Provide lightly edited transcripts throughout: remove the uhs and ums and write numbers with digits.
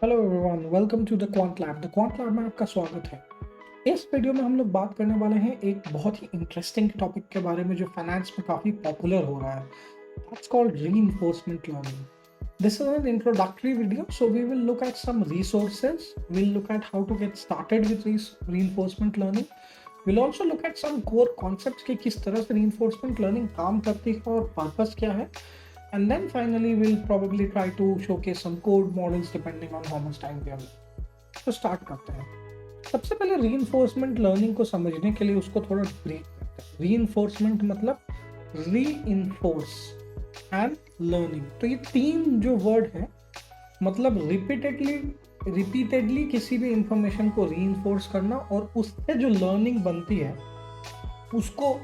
Hello everyone, welcome to the Quant Lab. The Quant Lab में आपका स्वागत है। इस वीडियो में हम लोग बात करने वाले हैं एक बहुत ही इंटरेस्टिंग टॉपिक के बारे में जो फाइनेंस में काफ़ी पॉपुलर हो रहा है। That's called reinforcement learning. This is an introductory video, so we will look at some resources, will look at how to get started with reinforcement learning. Will also look at some core concepts कि किस तरह से reinforcement learning काम करती है और purpose क्या है। And then finally, we'll probably try to showcase some code models depending on how much time we have. तो स्टार्ट करते हैं। सबसे पहले रीइंफोर्समेंट लर्निंग को समझने के लिए उसको थोड़ा ब्रेक करते हैं। रीइंफोर्समेंट मतलब रीइंफोर्स एंड लर्निंग। तो ये तीन जो वर्ड है, मतलब रिपीटेडली किसी भी इंफॉर्मेशन को रीइंफोर्स करना और उससे जो लर्निंग बनती है उसको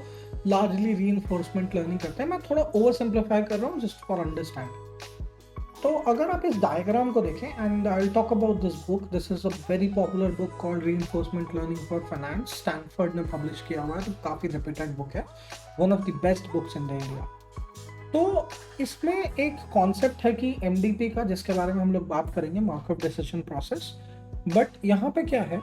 लार्जली रीइंफोर्समेंट लर्निंग करते हैं। मैं थोड़ा ओवर सिंप्लीफाई कर रहा हूँ जस्ट फॉर अंडरस्टैंडिंग। तो अगर आप इस डायग्राम को देखें, and I will talk about this book, this is a very popular book called reinforcement learning for finance. Stanford ने पब्लिश किया हुआ है, तो काफ़ी रिपीटेड बुक है, one of the best books in the India. तो इसमें एक कॉन्सेप्ट है कि एमडीपी का, जिसके बारे में हम लोग बात करेंगे, मार्कअप डिसीजन प्रोसेस। बट यहाँ पे क्या है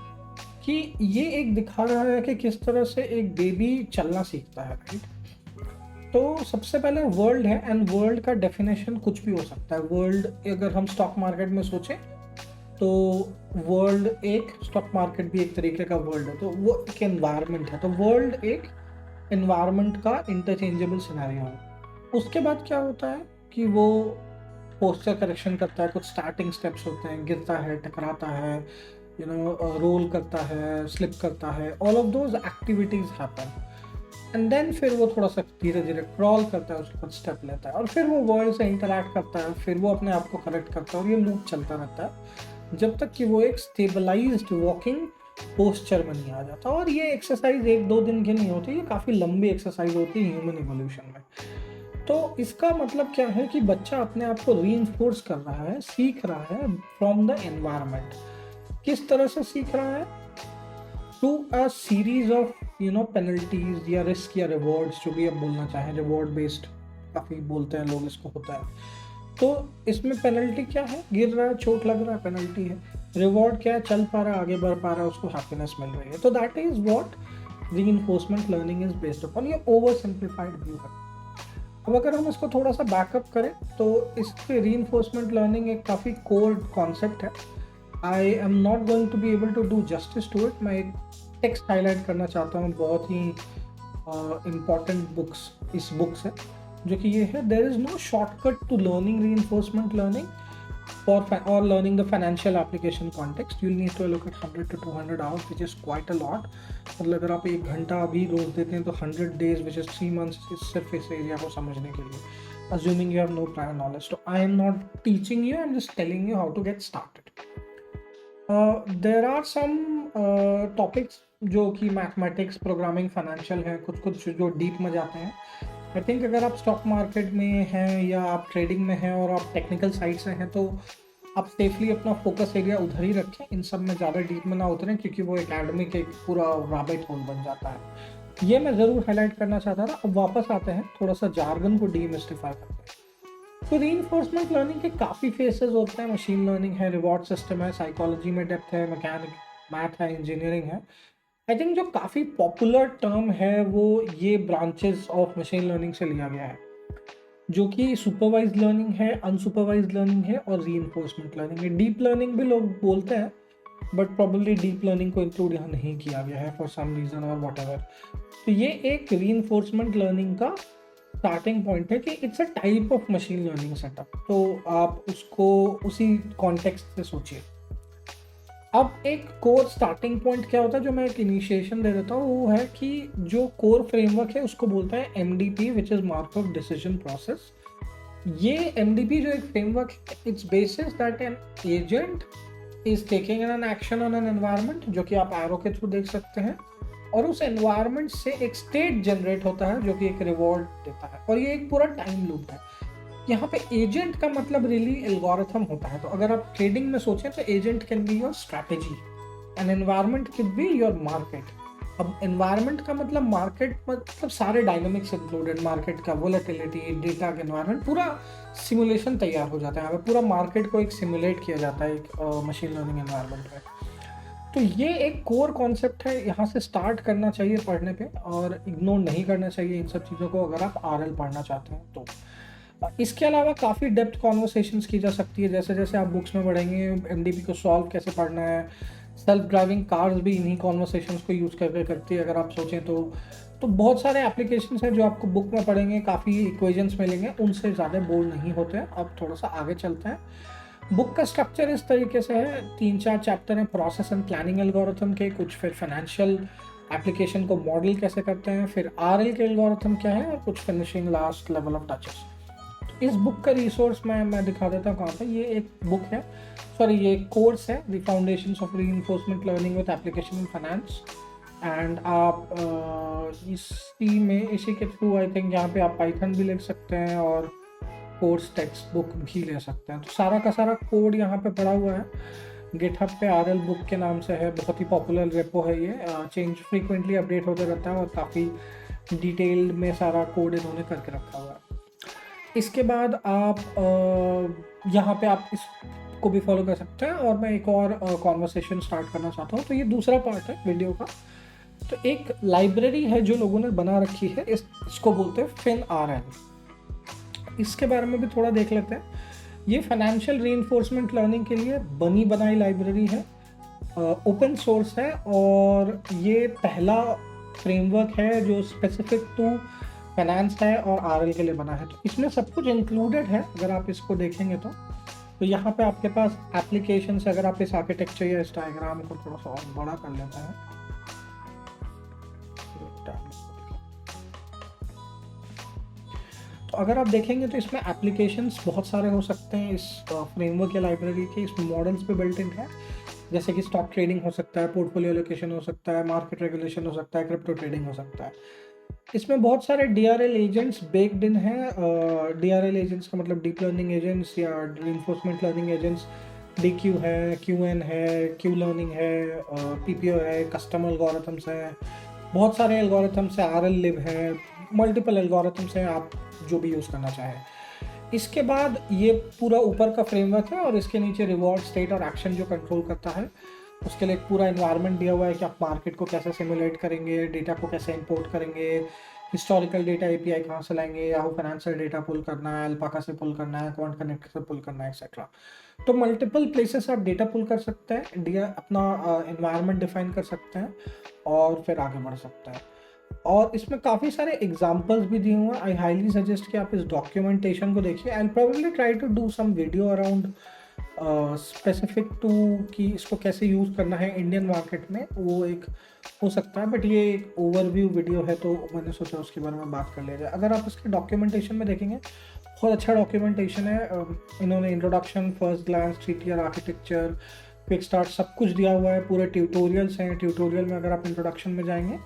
कि ये एक दिखा रहा है कि किस तरह से एक बेबी चलना सीखता है, राइट। तो सबसे पहले वर्ल्ड है, एंड वर्ल्ड का डेफिनेशन कुछ भी हो सकता है। वर्ल्ड, अगर हम स्टॉक मार्केट में सोचें तो वर्ल्ड एक स्टॉक मार्केट भी एक तरीके का वर्ल्ड है, तो वो एक एनवायरनमेंट है। तो वर्ल्ड एक एनवायरनमेंट का इंटरचेंजेबल सिनेरियो है। उसके बाद क्या होता है कि वो पोस्चर करेक्शन करता है, कुछ स्टार्टिंग स्टेप्स होते हैं, गिरता है, टकराता है, रोल करता है, स्लिप करता है, all of those activities happen. And then फिर वो थोड़ा सा धीरे धीरे क्रॉल करता है, उसके बाद स्टेप लेता है, और फिर वो वर्ल्ड से इंटरैक्ट करता है, फिर वो अपने आप को करेक्ट करता है, और ये लूप चलता रहता है जब तक कि वो एक स्टेबलाइज्ड वॉकिंग पोस्चर में नहीं आ जाता। और ये एक्सरसाइज एक दो दिन की नहीं होती, ये काफ़ी लंबी एक्सरसाइज होती है ह्यूमन इवोल्यूशन में। तो इसका मतलब क्या है कि बच्चा अपने आप को रीइंफोर्स कर रहा है, सीख रहा है फ्रॉम द एनवायरनमेंट। किस तरह से सीख रहा है? To a series of penalties या रिस्क या रिवॉर्ड्स, जो भी आप बोलना चाहें, रिवॉर्ड बेस्ड काफ़ी बोलते हैं लोग इसको, होता है। तो इसमें पेनल्टी क्या है? गिर रहा है, चोट लग रहा है, पेनल्टी है। रिवॉर्ड क्या है? चल पा रहा है, आगे बढ़ पा रहा है, उसको हैप्पीनेस मिल रही है। तो that is what reinforcement learning is based upon. ये ओवर सिंप्लीफाइड व्यू है। अब अगर हम इसको थोड़ा सा बैकअप करें तो इसके रीइंफोर्समेंट लर्निंग एक काफ़ी कोर कॉन्सेप्ट है। I am not going to be able to do justice to it. मैं एक टेक्स्ट हाईलाइट करना चाहता हूँ, बहुत ही इम्पॉर्टेंट बुक्स इस बुक से, जो कि ये है: there is no shortcut to learning reinforcement learning or learning the financial application context. You'll need to allocate 100 to 200 hours, which is quite a lot. मतलब अगर आप 1 घंटा अभी रोज देते हैं तो 100 days, which is 3 months, इस सिर्फ इस एरिया को समझने के लिए, assuming you have no prior knowledge. So I am not teaching you, I'm just telling you how to get started. There are some topics जो कि मैथमेटिक्स, प्रोग्रामिंग, फाइनेंशियल हैं, कुछ जो डीप में जाते हैं। आई थिंक अगर आप स्टॉक मार्केट में हैं या आप ट्रेडिंग में हैं और आप टेक्निकल साइड से हैं, तो आप सेफली अपना फोकस एरिया उधर ही रखें, इन सब में ज़्यादा डीप में ना उतरें, क्योंकि वो एकेडमिक एक पूरा रैबिट होल बन जाता है। ये मैं ज़रूर हाईलाइट करना चाहता था। अब वापस आते हैं, थोड़ा सा जार्गन को डीमिस्टिफाई करते हैं। तो रीइंफोर्समेंट लर्निंग के काफ़ी फेसेस होते हैं। मशीन लर्निंग है, रिवॉर्ड सिस्टम है, साइकोलॉजी में डेप्थ है, मैकेनिक मैथ है, इंजीनियरिंग है। आई थिंक जो काफ़ी पॉपुलर टर्म है वो ये ब्रांचेस ऑफ मशीन लर्निंग से लिया गया है, जो कि सुपरवाइज लर्निंग है, अनसुपरवाइज लर्निंग है और रीइंफोर्समेंट लर्निंग है। डीप लर्निंग भी लोग बोलते हैं, बट प्रॉब्लली डीप लर्निंग को इंक्लूड यहाँ नहीं किया गया है फॉर सम रीज़न और वट एवर। तो ये एक रीइंफोर्समेंट लर्निंग का स्टार्टिंग पॉइंट है कि it's a type of machine learning setup. तो आप उसको उसी कॉन्टेक्स्ट से सोचिए। अब एक कोर स्टार्टिंग पॉइंट क्या होता है, जो मैं एक इनिशिएशन दे देता हूँ, वो है कि जो कोर फ्रेमवर्क है उसको बोलते हैं MDP, which is markup decision process. ये एमडीपी जो एक फ्रेमवर्क है, it's basis that an agent is taking an action on an environment, जो कि आप एरो के थ्रू देख सकते हैं, और उस एनवायरनमेंट से एक स्टेट जनरेट होता है जो कि एक रिवॉर्ड देता है, और ये एक पूरा टाइम लूप है। यहाँ पे एजेंट का मतलब रियली एल्गोरिथम होता है। तो अगर आप ट्रेडिंग में सोचें तो agent can be your strategy, an environment can be your market. अब एनवायरनमेंट का मतलब मार्केट, मतलब सारे डायनामिक्स इंक्लूडेड, मार्केट का वोलेटिलिटी, डेटा का एनवायरनमेंट, पूरा सिमुलेशन तैयार हो जाता है। यहाँ पे पूरा मार्केट को एक सिमुलेट किया जाता है एक मशीन लर्निंग एनवायरनमेंट में। तो ये एक कोर कॉन्सेप्ट है, यहाँ से स्टार्ट करना चाहिए पढ़ने पे, और इग्नोर नहीं करना चाहिए इन सब चीज़ों को अगर आप आरएल पढ़ना चाहते हैं तो। इसके अलावा काफ़ी डेप्थ कॉन्वर्सेशंस की जा सकती है, जैसे जैसे आप बुक्स में पढ़ेंगे एमडीपी को सॉल्व कैसे पढ़ना है। सेल्फ ड्राइविंग कार्स भी इन्हीं कॉन्वर्सेशंस को यूज़ करके करती है अगर आप सोचें तो बहुत सारे एप्लीकेशंस हैं जो आपको बुक में पढ़ेंगे, काफ़ी इक्वेशंस मिलेंगे, उनसे ज़्यादा बोर नहीं होते हैं। अब थोड़ा सा आगे चलते हैं। बुक का स्ट्रक्चर इस तरीके से है, 3-4 चैप्टर हैं प्रोसेस एंड प्लानिंग एल्गोरिथम के, कुछ फिर फाइनेंशियल एप्लीकेशन को मॉडल कैसे करते हैं, फिर आरएल के एल्गोरिथम क्या है, और कुछ finishing last level of touches. इस बुक का रिसोर्स मैं दिखा देता हूँ कहाँ पे। ये एक बुक है, सॉरी ये एक कोर्स है, the foundations of reinforcement learning with application in finance. And आप इसी के थ्रू आई थिंक यहाँ पे आप पाइथन भी लिख सकते हैं और कोर्स टेक्स्ट बुक भी ले सकते हैं। तो सारा का सारा कोड यहाँ पे पड़ा हुआ है, गिटहब पे आरएल बुक के नाम से है, बहुत ही पॉपुलर रेपो है ये, चेंज फ्रीक्वेंटली अपडेट होते रहता है और काफ़ी डिटेल्ड में सारा कोड इन्होंने करके रखा हुआ है। इसके बाद आप यहाँ पे आप इसको भी फॉलो कर सकते हैं, और मैं एक और कॉन्वर्सेशन स्टार्ट करना चाहता हूँ। तो ये दूसरा पार्ट है वीडियो का। तो एक लाइब्रेरी है जो लोगों ने बना रखी है, इसको बोलते हैं फिन आरएल। इसके बारे में भी थोड़ा देख लेते हैं। ये फाइनेंशियल रीइंफोर्समेंट लर्निंग के लिए बनी बनाई लाइब्रेरी है, ओपन सोर्स है, और ये पहला फ्रेमवर्क है जो स्पेसिफिक टू फाइनेंस है और आरएल के लिए बना है। तो इसमें सब कुछ इंक्लूडेड है अगर आप इसको देखेंगे तो यहाँ पे आपके पास एप्लीकेशन से, अगर आप इस आर्किटेक्चर या इस डायग्राम को थोड़ा सा और बड़ा कर लेते हैं, तो अगर आप देखेंगे तो इसमें एप्लीकेशंस बहुत सारे हो सकते हैं इस फ्रेमवर्क या लाइब्रेरी के। इसमें मॉडल्स पे बिल्ट इन है, जैसे कि स्टॉक ट्रेडिंग हो सकता है, पोर्टफोलियो एलोकेशन हो सकता है, मार्केट रेगुलेशन हो सकता है, क्रिप्टो ट्रेडिंग हो सकता है। इसमें बहुत सारे डीआरएल एजेंट्स बेक्ड इन है। डीआरएल एजेंट्स का मतलब डीप लर्निंग एजेंट्स या रीइंफोर्समेंट लर्निंग एजेंट्स, डीक्यू है, क्यूएन है, क्यू लर्निंग है, पीपीओ है, कस्टम एल्गोरिथम्स हैं, बहुत सारे एल्गोरिथम्स है, आरएल लिब है, मल्टीपल एल्गोरिथम्स हैं, आप जो भी यूज़ करना चाहें। इसके बाद ये पूरा ऊपर का फ्रेमवर्क है, और इसके नीचे रिवॉर्ड, स्टेट और एक्शन जो कंट्रोल करता है, उसके लिए एक पूरा एनवायरनमेंट दिया हुआ है कि आप मार्केट को कैसे सिमुलेट करेंगे, डेटा को कैसे इंपोर्ट करेंगे, हिस्टोरिकल डेटा एपीआई कहाँ से लाएंगे, याहू फाइनेंशियल डेटा पुल करना है, अल्पाका से पुल करना है, क्वांट कनेक्ट से पुल करना है, एक्सेट्रा। तो मल्टीपल प्लेसेस आप डेटा पुल कर सकते हैं, अपना एनवायरनमेंट डिफाइन कर सकते हैं, और फिर आगे बढ़ सकते हैं। और इसमें काफ़ी सारे एग्जाम्पल्स भी दिए हुए हैं। आई हाईली सजेस्ट कि आप इस डॉक्यूमेंटेशन को देखिए। I probably try to do some video around specific to कि इसको कैसे यूज़ करना है इंडियन मार्केट में, वो एक हो सकता है, बट ये एक ओवरव्यू वीडियो है तो मैंने सोचा उसके बारे में बात कर लिया जाए। अगर आप इसके डॉक्यूमेंटेशन में देखेंगे, बहुत अच्छा डॉक्यूमेंटेशन है। इन्होंने introduction, first glance, 3 tier architecture, quick start, सब कुछ दिया हुआ है। पूरे ट्यूटोरियल्स हैं। ट्यूटोरियल में अगर आप इंट्रोडक्शन में जाएंगे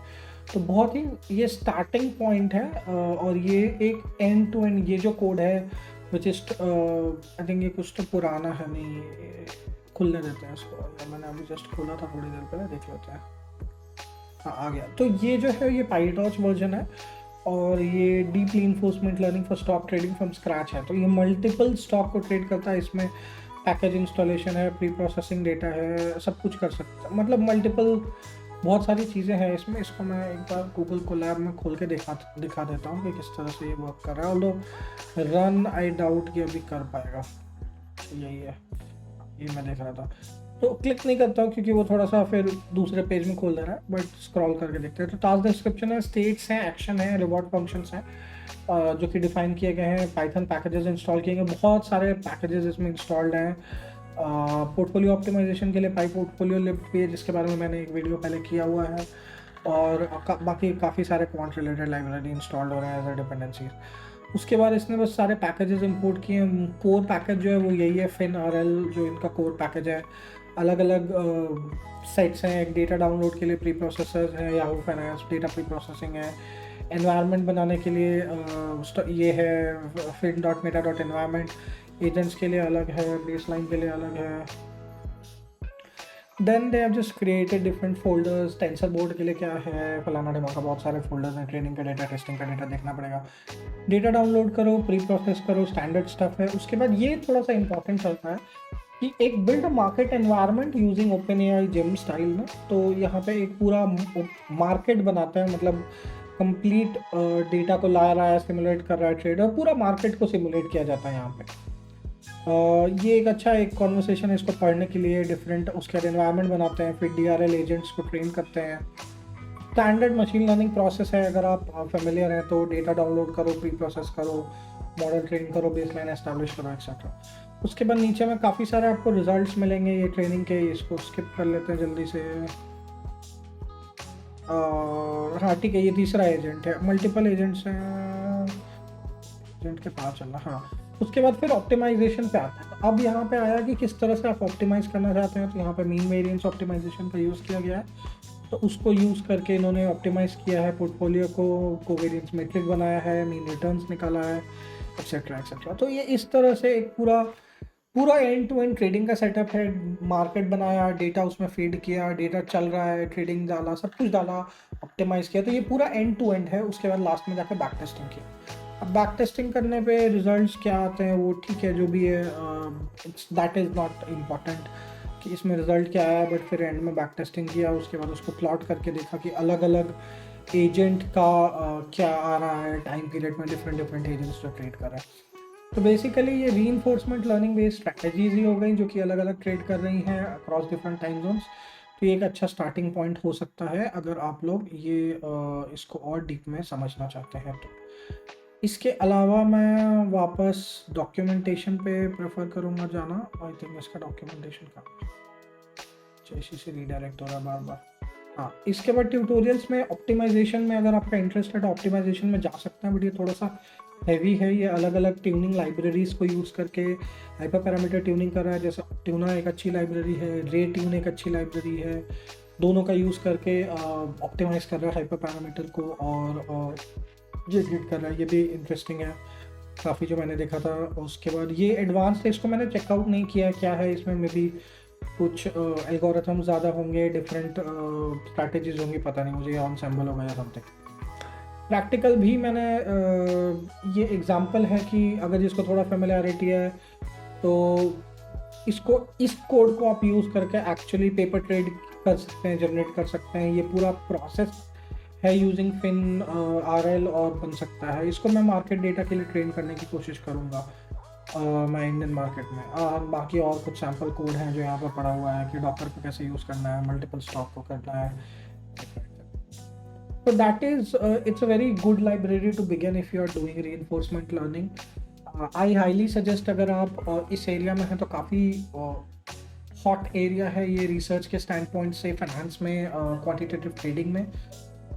तो बहुत ही ये स्टार्टिंग पॉइंट है, और ये एक एंड टू एंड ये जो कोड है विच इज आई थिंक ये कुछ तो पुराना है, नहीं खुलने देते हैं इसको, मैंने अभी जस्ट खोला था थोड़ी देर पहले, देख लेते हैं। हाँ आ गया। तो ये जो है ये पाईटॉर्च वर्जन है, और ये deep reinforcement learning for stock trading from scratch है। तो ये मल्टीपल स्टॉक को ट्रेड करता है। इसमें पैकेज इंस्टॉलेशन है, प्री प्रोसेसिंग डेटा है, सब कुछ कर सकता है, मतलब मल्टीपल बहुत सारी चीज़ें हैं इसमें। इसको मैं एक बार गूगल कोलैब में खोल के दिखा देता हूँ कि किस तरह से ये वर्क कर रहा है। ऑल्दो रन आई डाउट कि अभी कर पाएगा। यही है, ये मैं देख रहा था, तो क्लिक नहीं करता हूँ क्योंकि वो थोड़ा सा फिर दूसरे पेज में खोल दे रहा है, बट स्क्रॉल करके देखते हैं। तो टास्क डिस्क्रिप्शन है, स्टेट्स हैं, एक्शन है, रिवॉर्ड फंक्शंस हैं जो कि डिफाइन किए गए हैं। पाइथन पैकेजेस इंस्टॉल किए गए, बहुत सारे पैकेजेस इसमें इंस्टॉल्ड हैं। पोर्टफोलियो ऑप्टिमाइजेशन के लिए पाई पोर्टफोलियो लिब पेज, जिसके बारे में मैंने एक वीडियो पहले किया हुआ है, और बाकी काफ़ी सारे क्वांट रिलेटेड लाइब्रेरी इंस्टॉल्ड हो रहे हैं एज अ डिपेंडेंसीज। उसके बाद इसने बस सारे पैकेजेस इंपोर्ट किए हैं। कोर पैकेज जो है वो यही है, फिन आरएल जो इनका कोर पैकेज है। अलग अलग सेट्स हैं, एक डेटा डाउनलोड के लिए प्री प्रोसेसर्स है, Yahoo finance data pre processing है। एनवायरनमेंट बनाने के लिए ये है fin.meta.environment, एजेंट्स के लिए अलग है, बेसलाइन के लिए अलग है। Then they have just created different folders, TensorBoard के लिए क्या है, फलाना ढिमाका, बहुत सारे फ़ोल्डर्स हैं, ट्रेनिंग का डेटा, टेस्टिंग का डेटा देखना पड़ेगा। डेटा डाउनलोड करो, प्री प्रोसेस करो, स्टैंडर्ड स्टफ़ है। उसके बाद ये थोड़ा-सा इम्पोर्टेंट चलता है कि एक build a market environment using OpenAI Gym style में। तो यहाँ पे एक पूरा मार्केट बनाते हैं, मतलब कंप्लीट डेटा को ला रहा है, सिमुलेट कर रहा है ट्रेडर, पूरा मार्केट को सिमुलेट किया जाता है यहाँ पे। ये एक अच्छा एक कॉन्वर्सेशन है इसको पढ़ने के लिए। डिफरेंट उसके बाद एनवायरनमेंट बनाते हैं, फिर डीआरएल एजेंट्स को ट्रेन करते हैं। स्टैंडर्ड मशीन लर्निंग प्रोसेस है, अगर आप फेमिलियर हैं तो डेटा डाउनलोड करो, प्री प्रोसेस करो, मॉडल ट्रेन करो, बेसलाइन एस्टैब्लिश करो, एक्सेट्रा। उसके बाद नीचे में काफ़ी सारे आपको रिजल्ट्स मिलेंगे ये ट्रेनिंग के। इसको स्किप कर लेते हैं जल्दी से। और हाँ ठीक है, ये तीसरा एजेंट है, मल्टीपल एजेंट्स हैं, एजेंट के पास चलना। हाँ, उसके बाद फिर ऑप्टिमाइजेशन पे आता है। तो अब यहाँ पे आया कि किस तरह से आप ऑप्टिमाइज़ करना चाहते हैं। तो यहाँ पे मीन वेरिएंस ऑप्टिमाइजेशन का यूज़ किया गया है। तो उसको यूज़ करके इन्होंने ऑप्टिमाइज़ किया है, पोर्टफोलियो को कोवेरिएंस मैट्रिक बनाया है, मीन रिटर्न्स निकाला है, एक्सेट्रा एक्सेट्रा। तो ये इस तरह से एक पूरा पूरा एंड टू एंड ट्रेडिंग का सेटअप है। मार्केट बनाया, डेटा उसमें फीड किया, डेटा चल रहा है, ट्रेडिंग डाला, सब कुछ डाला, ऑप्टिमाइज़ किया। तो ये पूरा एंड टू एंड है। उसके बाद लास्ट में जाकर बैक टेस्टिंग किया। अब बैक टेस्टिंग करने पे रिजल्ट्स क्या आते हैं वो ठीक है, जो भी है, दैट इज़ नॉट इम्पॉर्टेंट कि इसमें रिजल्ट क्या आया। बट फिर एंड में बैक टेस्टिंग किया, उसके बाद उसको प्लॉट करके देखा कि अलग अलग एजेंट का क्या आ रहा है टाइम पीरियड में, डिफरेंट डिफरेंट एजेंट्स जो ट्रेड कर रहे हैं। तो बेसिकली ये रीइंफोर्समेंट लर्निंग बेस्ड स्ट्रैटेजीज ही हो गई जो कि अलग अलग ट्रेड कर रही हैं अक्रॉस डिफरेंट टाइम जोन्स। तो ये एक अच्छा स्टार्टिंग पॉइंट हो सकता है अगर आप लोग ये इसको और डीप में समझना चाहते हैं तो। इसके अलावा मैं वापस डॉक्यूमेंटेशन पे प्रेफर करूँगा जाना। आई थिंक इसका डॉक्यूमेंटेशन का इसी से रीडायरेक्ट हो रहा है बार बार। हाँ, इसके बाद ट्यूटोरियल्स में ऑप्टिमाइजेशन में अगर आपका इंटरेस्ट है तो ऑप्टिमाइजेशन में जा सकते हैं, बट ये थोड़ा सा हैवी है। ये अलग अलग ट्यूनिंग लाइब्रेरीज को यूज़ करके हाइपर पैरामीटर ट्यूनिंग कर रहा है। जैसे ट्यूना एक अच्छी लाइब्रेरी है, रे ट्यून एक अच्छी लाइब्रेरी है। दोनों का यूज़ करके ऑप्टिमाइज कर रहा है हाइपर पैरामीटर को और जनरेट कर रहा है। ये भी इंटरेस्टिंग है काफ़ी जो मैंने देखा था। उसके बाद ये एडवांस है, इसको मैंने चेकआउट नहीं किया क्या है इसमें। मे भी कुछ एल्गोरिथम ज़्यादा होंगे, डिफरेंट स्ट्रैटेजीज होंगी, पता नहीं मुझे, ऑनसेम्बल होगा या समथिंग। प्रैक्टिकल भी मैंने ये एग्जांपल है कि अगर जिसको थोड़ा फेमिलियरिटी है तो इसको इस कोड को आप यूज़ करके एक्चुअली पेपर ट्रेड कर सकते हैं, जनरेट कर सकते हैं। ये पूरा प्रोसेस है यूजिंग फिन आरएल और बन सकता है। इसको मैं मार्केट डेटा के लिए ट्रेन करने की कोशिश करूँगा मैं इंडियन मार्केट में। बाकी और कुछ सैम्पल कोड हैं जो यहाँ पर पड़ा हुआ है कि डॉकर को कैसे यूज़ करना है, मल्टीपल स्टॉक को करना है। So that is, it's a very good library to begin if you are doing reinforcement learning. I highly suggest अगर आप इस एरिया में हैं तो काफ़ी हॉट एरिया है ये रिसर्च के स्टैंड पॉइंट से, फाइनेंस में, क्वांटिटेटिव ट्रेडिंग में।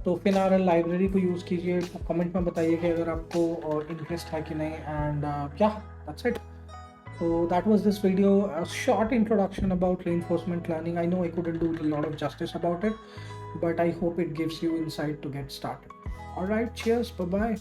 तो फिनारल लाइब्रेरी को यूज़ कीजिए। कमेंट में बताइए कि अगर आपको इंटरेस्ट है कि नहीं। And that's it. So that was this video, a short introduction about reinforcement learning. I know I couldn't do a lot of justice about it, but I hope it gives you insight to get started. All right, cheers, bye bye.